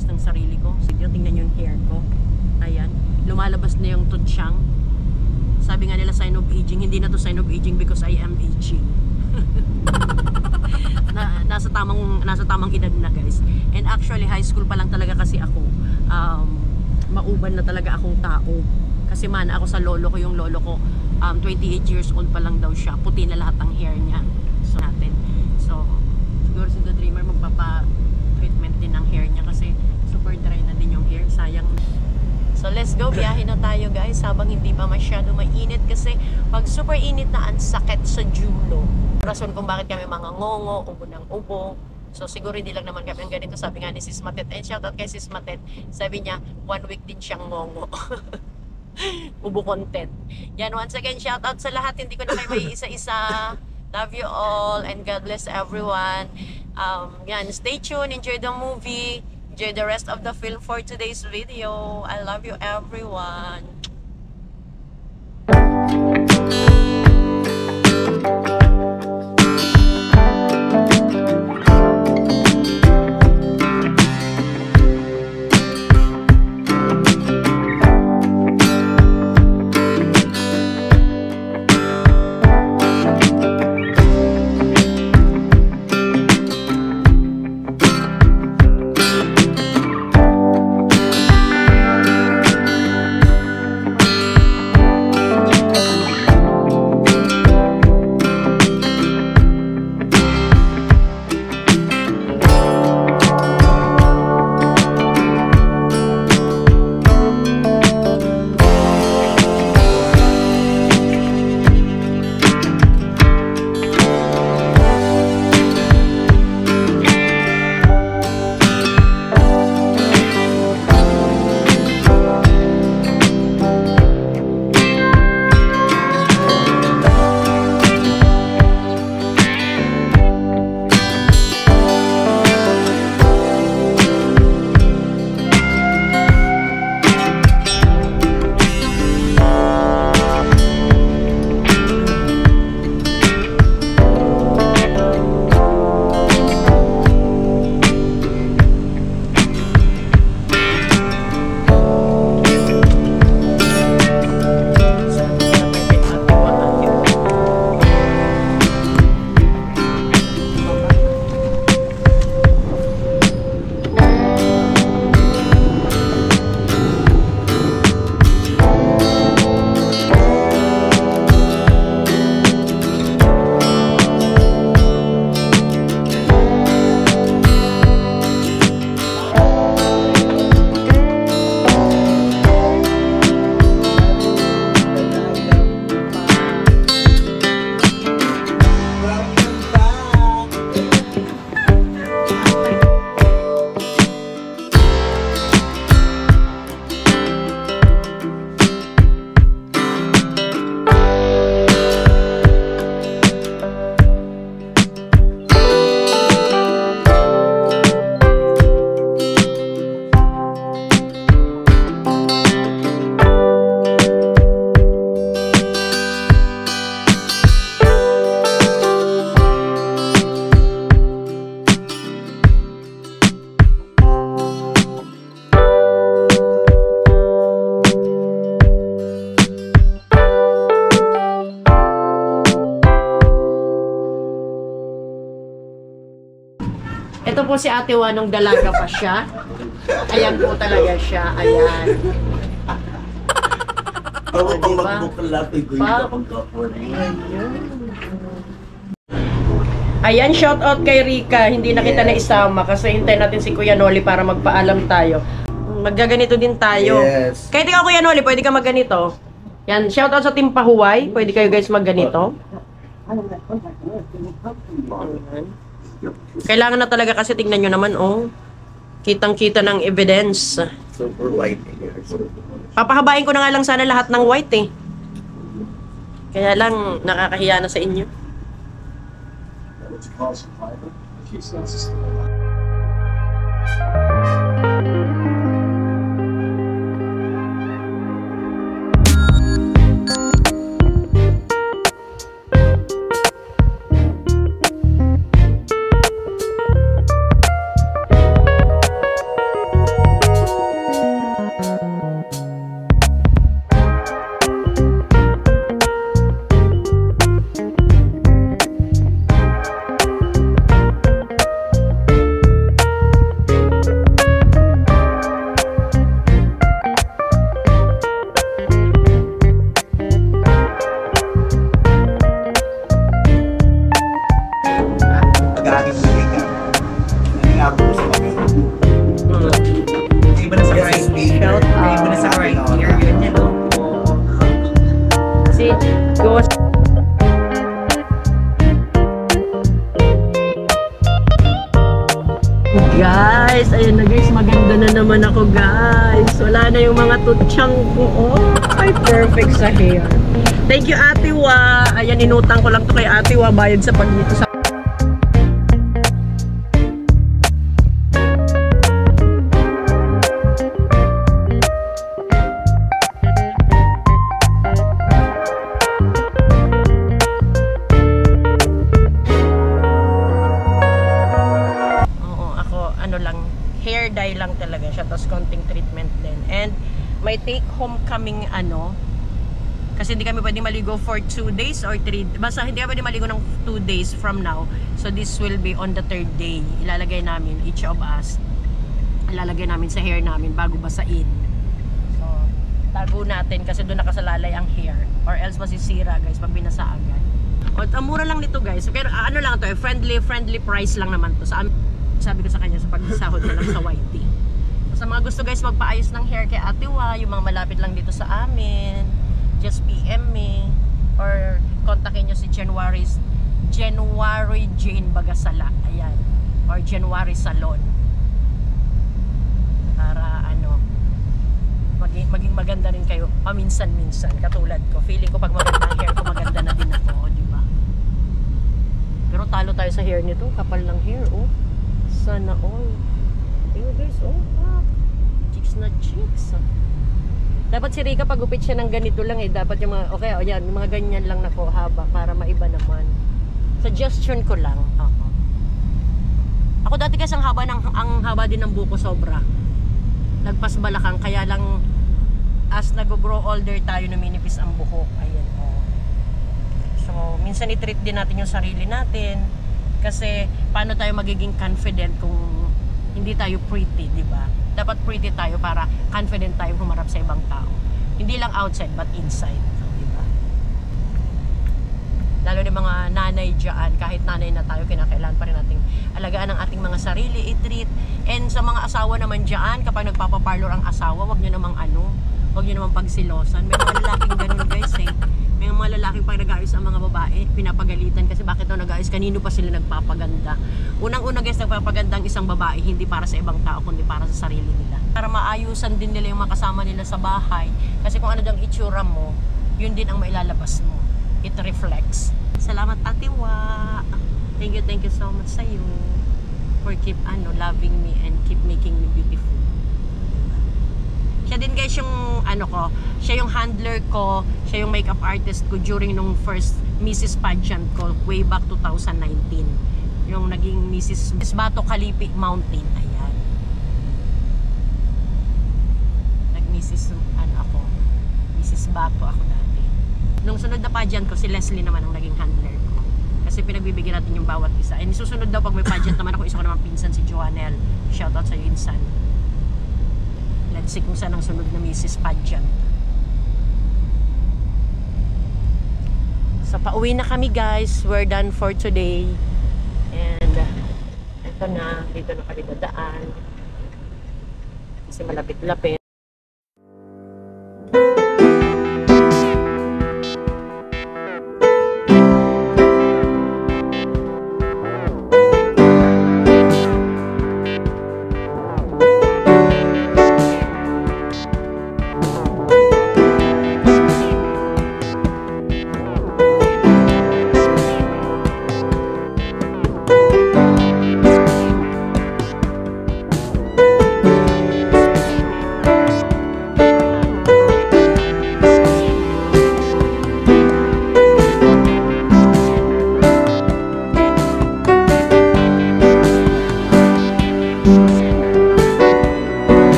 guys ng sarili ko. Tingnan yung hair ko. Ayan. Lumalabas na yung tudsyang. Sabi nga nila sign of aging. Hindi na to sign of aging because I am aging. nasa tamang edad na guys. And actually high school pa lang talaga kasi ako. Mauban na talaga akong tao. Kasi man ako sa lolo ko, yung lolo ko 28 years old pa lang daw siya. Puti na lahat ng hair niya. So natin. So siguro si The Dreamer magpapa-treatment din ng hair niya kasi super dry na din yung hair. Sayang. So let's go, biyahe na tayo guys habang hindi pa masyado mainit kasi pag super init na ang sakit sa julo. Rason kung bakit kami mga ngongo, ubo ng ubo. So siguro hindi lang naman kami ang ganito, sabi nga ni Sis Matet. And shoutout kay Sis Matet, sabi niya 1 week din siyang ngongo. Ubo content. Yan, once again shoutout sa lahat, hindi ko na kayo may isa-isa. Love you all and God bless everyone. Yan, stay tuned, enjoy the movie. Enjoy the rest of the film for today's video. I love you everyone. Ito po si Ate Wa nung dalaga pa siya. Ayan po talaga siya. Ayan. Ako pang magbukalapay ko yung pagkapon. Ayan, shout out kay Rika. Hindi na kita naisama kasi hintay natin si Kuya Noli para magpaalam tayo. Maggaganito din tayo. Yes. Kahit ikaw Kuya Noli, pwede ka magganito. Yan, shout out sa Team Pahuway. Pwede kayo guys magganito. Kailangan na talaga kasi tingnan nyo naman, oh. Kitang-kita ng evidence. Super white. Papahabain ko na nga lang sana lahat ng white, eh. Kaya lang, nakakahiya na sa inyo. guys, ayan na guys, maganda na naman ako guys. Wala na yung mga tutsang ko. Oh, ay perfect sa hair. Thank you Ate Wa. Ayan, inutang ko lang to kay Ate Wa, bayad sa pagdito sa hair dye lang talaga siya, tapos konting treatment din. And may take home kaming kasi hindi kami pwede maligo for 2 days or 3, basta hindi kami pwede maligo ng 2 days from now. So this will be on the 3rd day. Ilalagay namin, each of us, ilalagay namin sa hair namin bago basain. So tago natin kasi doon nakasalalay ang hair, or else masisira guys pag binasa agad. O, ang mura lang nito guys, pero lang to, friendly price lang naman to sa amin. Sabi ko sa kanya, sa pagsahod na lang sa YT. So, sa mga gusto guys magpaayos ng hair kay Ate Wa, yung mga malapit lang dito sa amin, just PM me or kontakin nyo si January Jane Bagasala, ayan, or January Salon, para maging maganda rin kayo paminsan-minsan katulad ko. Feeling ko pag maganda ang hair ko, maganda na din ako, di ba? Pero talo tayo sa hair nito, kapal ng hair, oh. Sana all. Ayun guys, oh, chicks na chicks. Dapat si Rika pagupit siya ng ganito lang dapat yung mga, okay, yan, yung mga ganyan lang na ko haba para maiba naman. Suggestion ko lang. Ako dati kasi ang haba din ng buko sobra. Nagpas balakang, kaya lang as nag-grow older tayo, numinipis ang buhok. Ayan, oh. So, minsan i-treat din natin yung sarili natin. Kasi paano tayo magiging confident kung hindi tayo pretty, di ba? Dapat pretty tayo para confident tayo humarap sa ibang tao. Hindi lang outside but inside, di ba? Lalo na mga nanay diyan, kahit nanay na tayo, kinakailangan pa rin nating alagaan ang ating mga sarili, i-treat. And sa mga asawa naman diyan, kapag nagpapaparlor ang asawa, wag niyo namang wag niyo namang pagsilosan. May mga lalaking ganun guys eh. May mga lalaking pag nag-aayos ang mga babae, pinapagalitan kasi bakit daw nag-aayos, kanino pa sila nagpapaganda. Unang-una guys, nagpapaganda ang isang babae, hindi para sa ibang tao, kundi para sa sarili nila. Para maayusan din nila yung mga kasama nila sa bahay. Kasi kung ano daw ang itsura mo, yun din ang mailalabas mo. It reflects. Salamat Ate Wa. Thank you so much sa you for keep loving me and keep making me beautiful. Siya din guys yung siya yung handler ko, siya yung makeup artist ko during nung first Mrs. Pageant ko way back 2019. Yung naging Mrs. Bato Kalipi Mountain, ayan. Nag-Mrs. Mrs. Bato ako dati. Nung sunod na pageant ko, si Leslie naman ang naging handler ko. Kasi pinagbibigyan natin yung bawat isa. And susunod daw pag may pageant naman ako, isa ko naman pinsan si Joanel. Shoutout sa iyo, insan. Let's see kung saan ang sunod na Mrs. Pageant. So pauwi na kami guys. We're done for today. And ito na, dito na kami dadaan. Kasi malapit-lapit.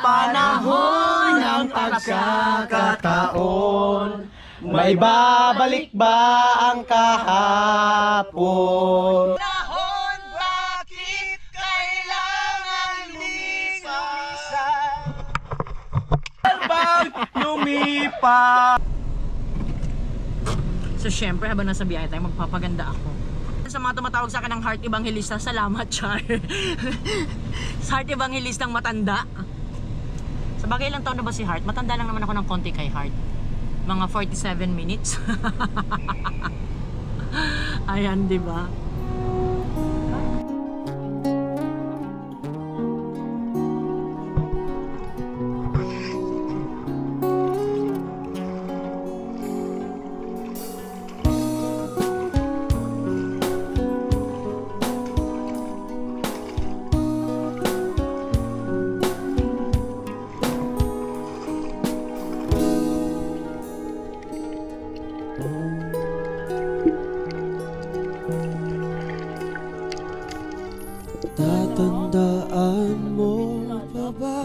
Panahon ng pagkakataon May babalik ba ang kahapon? Panahon, bakit kailangan lumisan? Bang lumipas. So syempre habang nasa biyahe tayo, magpapaganda ako. Sa mga tumatawag sa akin ng Heart Evangelista, salamat, Char. Sa Heart Evangelista ng matanda. Sa bagay, ilang taon na ba si Heart? Matanda lang naman ako ng konti kay Heart. Mga 47 minutes. Ayan, di ba? Tatandaan mo pa ba?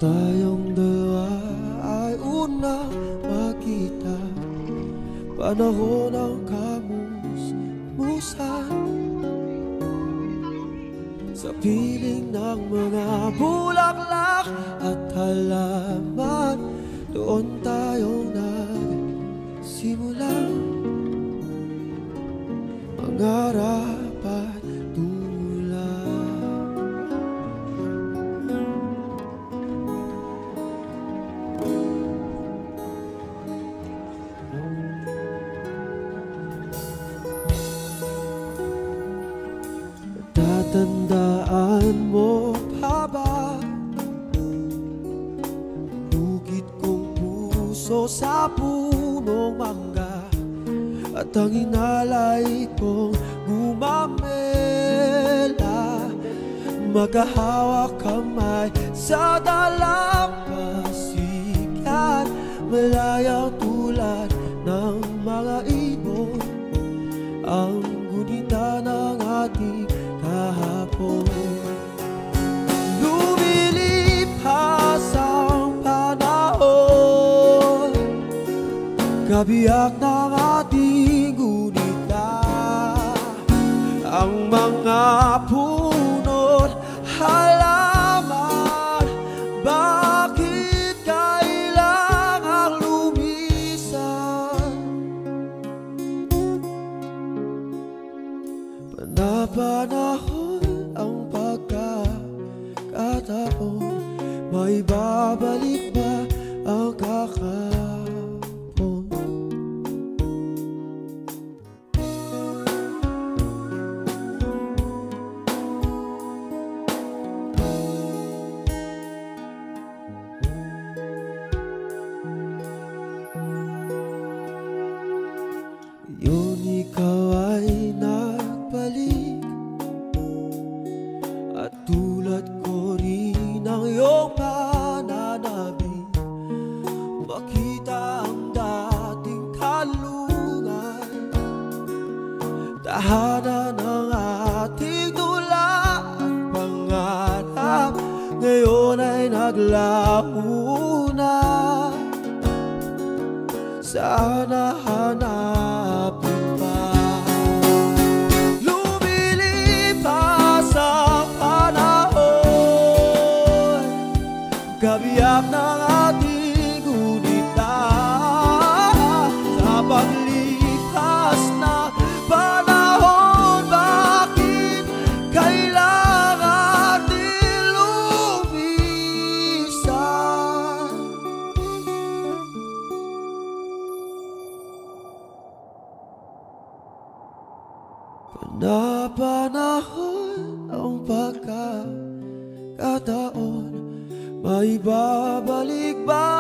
Tayong dalawa ay unang makita, panahon ng kamusmusan, sa piling ng mga bulaklak at halaman. Doon tayong nagsimula, mangarap at tulad. Tatandaan mo pa ba? Bukit kong puso sa punong mangga, at ang inalay kong gumamela, magkahawak kamay sa dalampasigan, malayang tulad ng mga ibon, ang gunita ng ating kahapon. Lumilipas ang panahon, kabiyak ng ating gunita, ang mga puno't halaman. Bakit kailangang lumisan? Panapanahon ang pagkakataon, may babalik ba ang kahapon? Yun ikaw ay nagbalik, at tulad ko rin ang iyong pananabik, makita ang dating kalungan, tahanan ng ating tula at pangarap, ngayon ay naglaho na. Sana hanapin pa. Lumilipas ang panahon, kabiyak ng ating gunita, sa paglipas na panahon. Bakit kailangan din lumisan? Panapanahon ang pagkakataon, may babalik ba